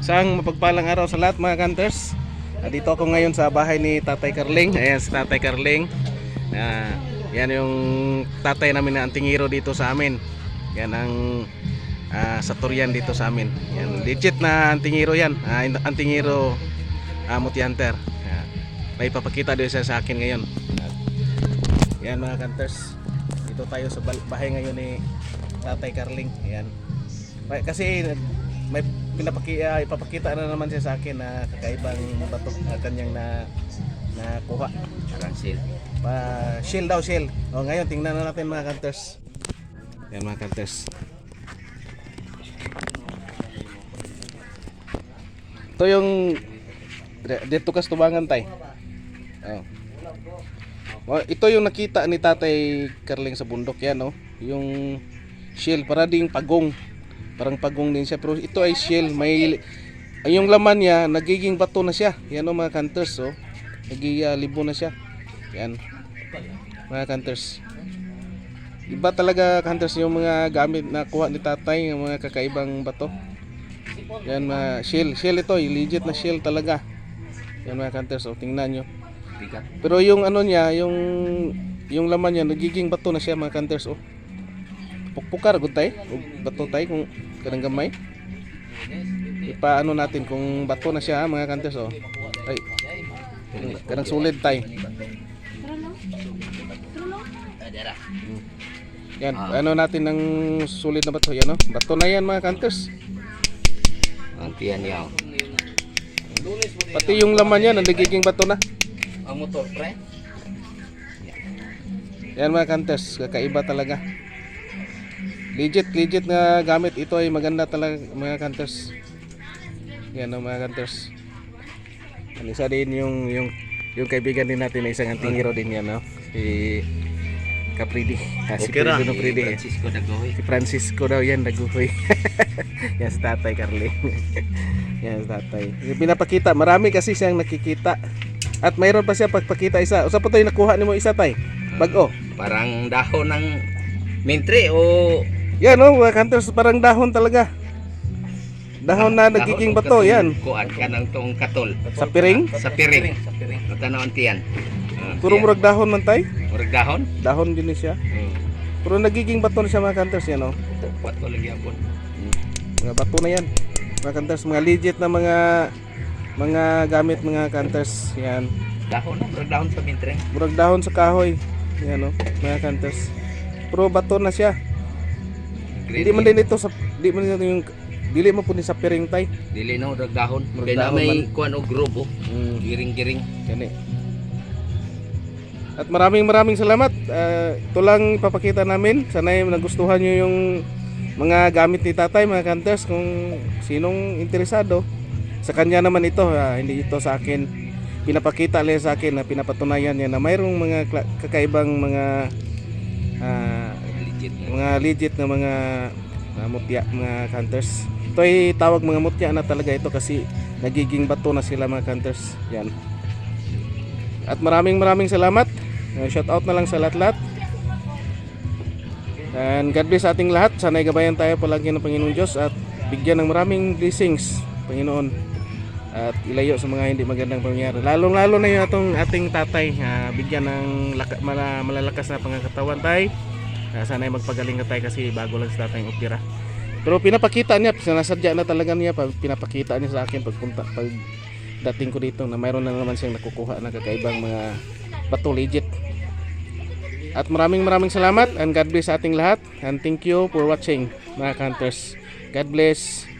Isang mapagpalang araw sa lahat mga hunters. Dito ako ngayon sa bahay ni Tatay Carling. Ayan si Tatay Carling. Yan yung tatay namin na antingero dito sa amin. Yan ang Saturian dito sa amin. Yan, legit na antingero yan. Antingero Muti Hunter. May papakita din siya sa akin ngayon. Yan mga hunters. Dito tayo sa bahay ngayon ni Tatay Carling. Ayan. Kasi may ipapakita na naman siya sa akin na kakaibang bato na kanyang nakuha. Parang seal. Shield daw, shield. O ngayon tingnan na natin mga hunters. Yan mga hunters. Ito yung dito kas tubangan tay. Ito yung nakita ni Tatay Carling sa bundok yan, no? Yung shield para ding pagong. Parang pagong din siya, pero ito ay shell. Yung laman niya nagiging bato na siya. Yan o mga hunters, oh. Libo na siya. Yan mga hunters. Iba talaga hunters yung mga gamit na kuha ni tatay, yung mga kakaibang bato. Yan mga shell ito, legit na shell talaga. Yan mga hunters, oh, tingnan nyo. Pero yung ano niya, yung laman niya nagiging bato na siya mga hunters, oh. Pukpukar gud tay, bato tay kung kanang gamay. Ipaano natin kung bato na siya mga hunters, oh. Ay. Kanang solid tay. Yan, ano natin ng solid na bato yan, no? Bato na yan mga hunters. Antiyan niya. Pati yung laman niya nagiging bato na. Ang motor pre. Yan mga hunters, kakaiba talaga. Legit na gamit. Ito ay maganda talaga mga hunters. Yan o mga hunters. Isa din yung kaibigan din natin na isang antingero din yan, no? Si Capridi. Si Capridi. Francisco Dagohoy. Si Francisco daw yan, Dagohoy. Yan si Tatay Carling. Yan si Tatay. Pinapakita, marami kasi siyang nakikita. At mayroon pa siya pagpakita isa. Usa pa tayo nakuha ni mo isa tay. Bago. Parang dahon ng mintre o Yan o mga hunters, parang dahon talaga. Dahon na nagiging bato, yan. Kuan ka ng tong katol. Sa piring? Sa piring. Natanaw antiyan. Puro murag dahon man tay. Murag dahon? Dahon din siya. Pero nagiging bato na siya mga hunters, yan o. Bato lagi yapon. Mga bato na yan. Mga hunters, mga legit na mga gamit mga hunters. Yan. Dahon, murag dahon sa mintre. Murag dahon sa kahoy. Yan o, mga hunters. Pero bato na siya. Hindi man din ito sa dili mo po ni sa piring tay. Dili na murag dahon. Murag Kaya na dahon may man. kuan og grupo. Giring-giring. Gani. At maraming salamat. Ito lang ipapakita namin. Sana nagustuhan nyo yung mga gamit ni tatay mga hunters. Kung sinong interesado, sa kanya naman ito, hindi ito sa akin. Pinapakita lang sa akin na pinapatunayan niya na mayroong mga kakaibang mga legit na mga mutya mga hunters. Ito ay tawag mga mutya na talaga ito kasi nagiging bato na sila mga hunters. Yan. At maraming salamat. Shout out na lang sa lahat-lahat. And God bless sa ating lahat. Sana'y gabayan tayo palagi ng Panginoon Diyos at bigyan ng maraming blessings Panginoon. At ilayo sa mga hindi magandang pangyayari. Lalong-lalo na yung ating tatay, bigyan ng malalakas na pangkatawan tayo. Sana'y magpagaling ka tayo kasi bago lang sa tatay yung opera. Pero pinapakita niya, sinasadya na talaga niya, pinapakita niya sa akin pag dating ko dito na mayroon na naman siyang nakukuha na kakaibang mga bato legit. At maraming salamat and God bless sa ating lahat and thank you for watching mga hunters. God bless.